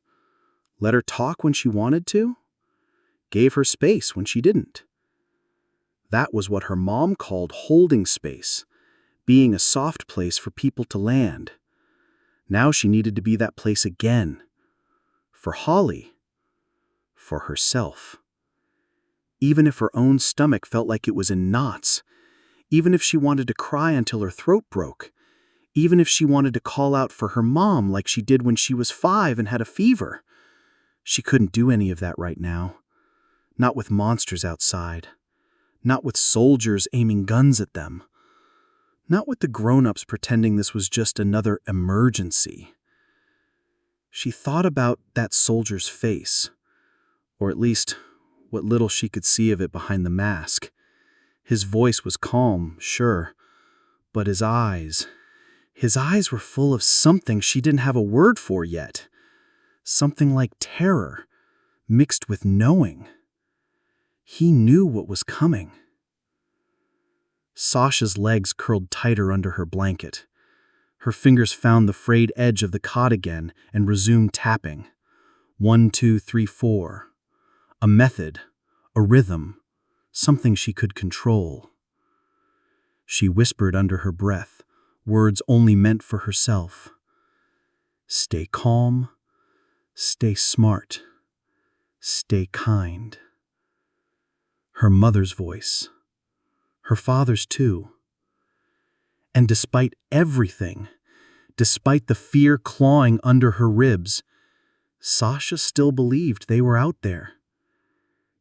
let her talk when she wanted to, gave her space when she didn't. That was what her mom called holding space, being a soft place for people to land. Now she needed to be that place again. For Holly. For herself. Even if her own stomach felt like it was in knots, even if she wanted to cry until her throat broke, even if she wanted to call out for her mom like she did when she was 5 and had a fever, she couldn't do any of that right now. Not with monsters outside. Not with soldiers aiming guns at them. Not with the grown-ups pretending this was just another emergency. She thought about that soldier's face, or at least what little she could see of it behind the mask. His voice was calm, sure, but his eyes were full of something she didn't have a word for yet. Something like terror, mixed with knowing. He knew what was coming. Sasha's legs curled tighter under her blanket. Her fingers found the frayed edge of the cot again and resumed tapping. 1, 2, 3, 4. A method, a rhythm, something she could control. She whispered under her breath, words only meant for herself. Stay calm, stay smart, stay kind. Her mother's voice. Her father's too. And despite everything, despite the fear clawing under her ribs, Sasha still believed they were out there.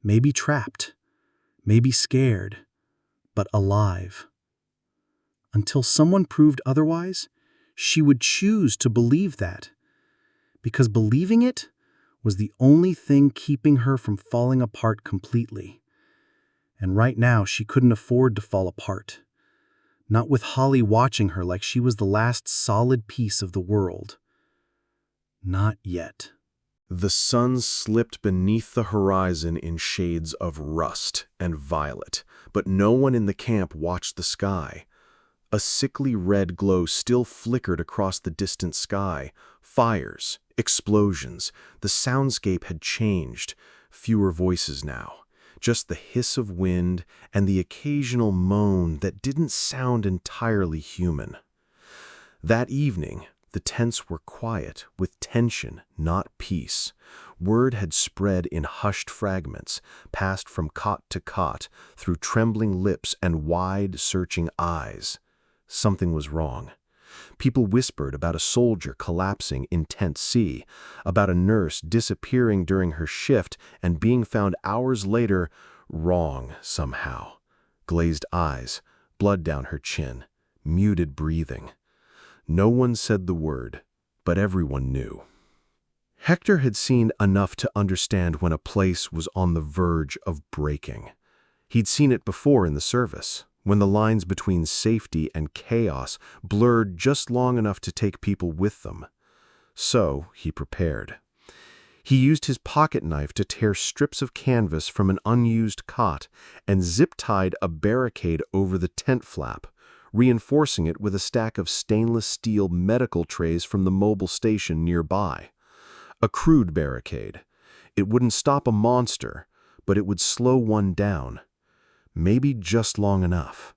Maybe trapped, maybe scared, but alive. Until someone proved otherwise, she would choose to believe that, because believing it was the only thing keeping her from falling apart completely. And right now, she couldn't afford to fall apart. Not with Holly watching her like she was the last solid piece of the world. Not yet. The sun slipped beneath the horizon in shades of rust and violet, but no one in the camp watched the sky. A sickly red glow still flickered across the distant sky. Fires, explosions, the soundscape had changed. Fewer voices now. Just the hiss of wind and the occasional moan that didn't sound entirely human. That evening, the tents were quiet, with tension, not peace. Word had spread in hushed fragments, passed from cot to cot, through trembling lips and wide, searching eyes. Something was wrong. People whispered about a soldier collapsing in Tent C, about a nurse disappearing during her shift and being found hours later wrong somehow. Glazed eyes, blood down her chin, muted breathing. No one said the word, but everyone knew. Hector had seen enough to understand when a place was on the verge of breaking. He'd seen it before in the service, when the lines between safety and chaos blurred just long enough to take people with them. So he prepared. He used his pocket knife to tear strips of canvas from an unused cot and zip-tied a barricade over the tent flap, reinforcing it with a stack of stainless steel medical trays from the mobile station nearby. A crude barricade. It wouldn't stop a monster, but it would slow one down. Maybe just long enough.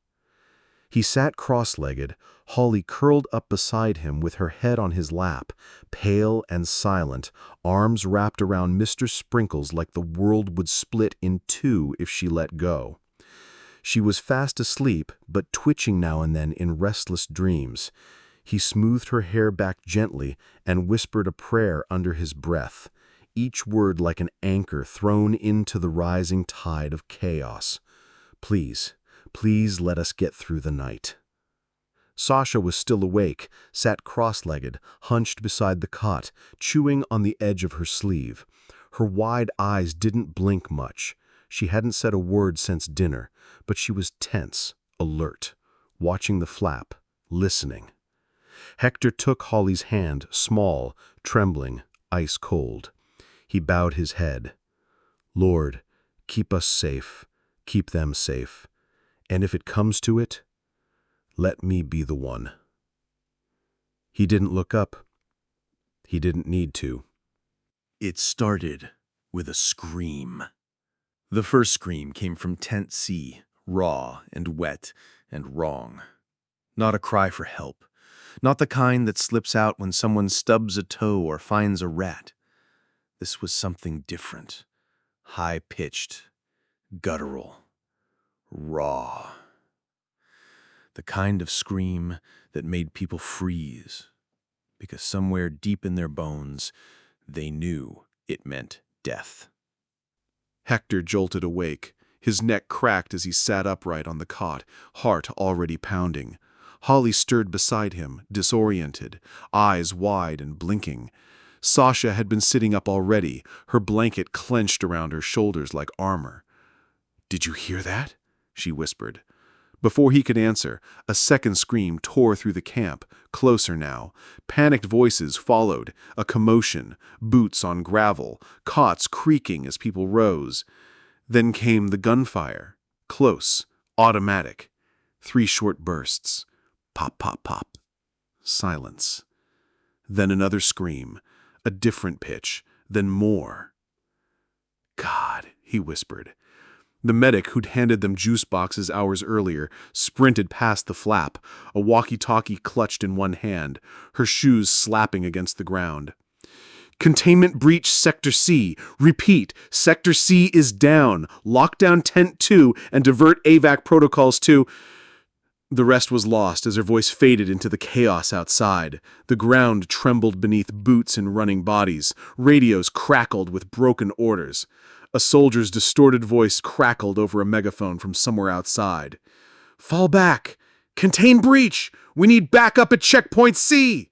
He sat cross-legged, Holly curled up beside him with her head on his lap, pale and silent, arms wrapped around Mr. Sprinkles like the world would split in two if she let go. She was fast asleep, but twitching now and then in restless dreams. He smoothed her hair back gently and whispered a prayer under his breath, each word like an anchor thrown into the rising tide of chaos. Please, please let us get through the night. Sasha was still awake, sat cross-legged, hunched beside the cot, chewing on the edge of her sleeve. Her wide eyes didn't blink much. She hadn't said a word since dinner, but she was tense, alert, watching the flap, listening. Hector took Holly's hand, small, trembling, ice cold. He bowed his head. Lord, keep us safe, keep them safe, and if it comes to it, let me be the one. He didn't look up. He didn't need to. It started with a scream. The first scream came from Tent C, raw and wet and wrong. Not a cry for help. Not the kind that slips out when someone stubs a toe or finds a rat. This was something different. High-pitched, guttural, raw. The kind of scream that made people freeze, because somewhere deep in their bones, they knew it meant death. Hector jolted awake. His neck cracked as he sat upright on the cot, heart already pounding. Holly stirred beside him, disoriented, eyes wide and blinking. Sasha had been sitting up already, her blanket clenched around her shoulders like armor. "Did you hear that?" she whispered. Before he could answer, a second scream tore through the camp, closer now. Panicked voices followed, a commotion, boots on gravel, cots creaking as people rose. Then came the gunfire, close, automatic. 3 short bursts. Pop, pop, pop. Silence. Then another scream, a different pitch, then more. "God," he whispered. The medic who'd handed them juice boxes hours earlier sprinted past the flap, a walkie-talkie clutched in one hand, her shoes slapping against the ground. "Containment breach Sector C. Repeat, Sector C is down. Lock down Tent 2 and divert AVAC protocols to—" The rest was lost as her voice faded into the chaos outside. The ground trembled beneath boots and running bodies. Radios crackled with broken orders. A soldier's distorted voice crackled over a megaphone from somewhere outside. "Fall back! Contain breach! We need backup at Checkpoint C!"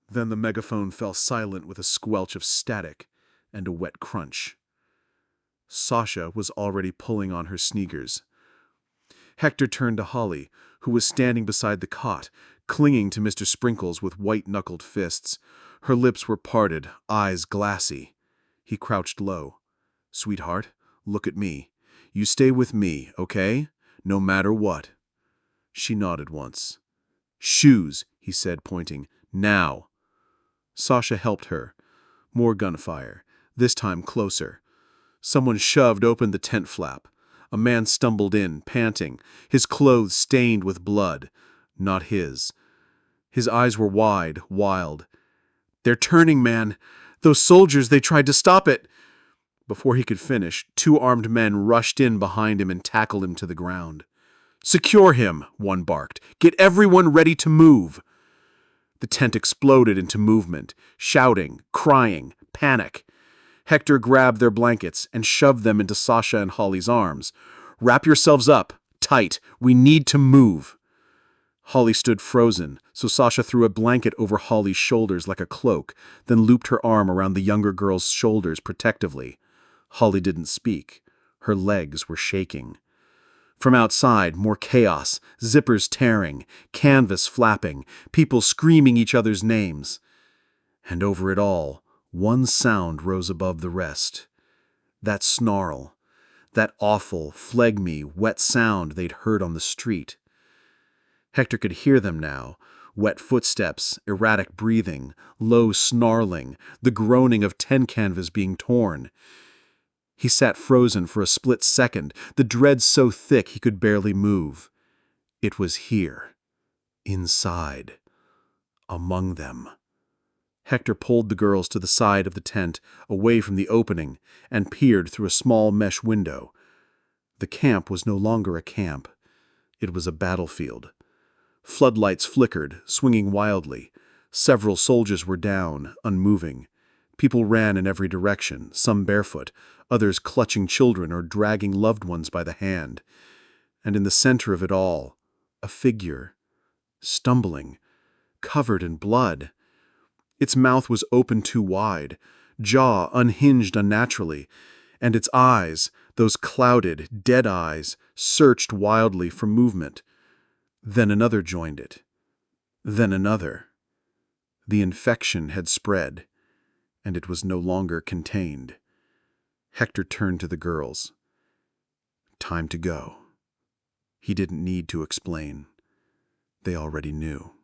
Then the megaphone fell silent with a squelch of static and a wet crunch. Sasha was already pulling on her sneakers. Hector turned to Holly, who was standing beside the cot, clinging to Mr. Sprinkles with white-knuckled fists. Her lips were parted, eyes glassy. He crouched low. "Sweetheart, look at me. You stay with me, okay? No matter what." She nodded once. "Shoes," he said, pointing. "Now." Sasha helped her. More gunfire, this time closer. Someone shoved open the tent flap. A man stumbled in, panting, his clothes stained with blood. Not his. His eyes were wide, wild. "They're turning, man. Those soldiers, they tried to stop it." Before he could finish, 2 armed men rushed in behind him and tackled him to the ground. "Secure him," one barked. "Get everyone ready to move." The tent exploded into movement, shouting, crying, panic. Hector grabbed their blankets and shoved them into Sasha and Holly's arms. "Wrap yourselves up, tight. We need to move." Holly stood frozen, so Sasha threw a blanket over Holly's shoulders like a cloak, then looped her arm around the younger girl's shoulders protectively. Holly didn't speak. Her legs were shaking. From outside, more chaos, zippers tearing, canvas flapping, people screaming each other's names. And over it all, one sound rose above the rest. That snarl, that awful, phlegmy, wet sound they'd heard on the street. Hector could hear them now, wet footsteps, erratic breathing, low snarling, the groaning of tent canvas being torn. He sat frozen for a split second, the dread so thick he could barely move. It was here, inside, among them. Hector pulled the girls to the side of the tent, away from the opening, and peered through a small mesh window. The camp was no longer a camp. It was a battlefield. Floodlights flickered, swinging wildly. Several soldiers were down, unmoving. People ran in every direction, some barefoot, others clutching children or dragging loved ones by the hand. And in the center of it all, a figure, stumbling, covered in blood. Its mouth was open too wide, jaw unhinged unnaturally, and its eyes, those clouded, dead eyes, searched wildly for movement. Then another joined it. Then another. The infection had spread, and it was no longer contained. Hector turned to the girls. Time to go. He didn't need to explain. They already knew.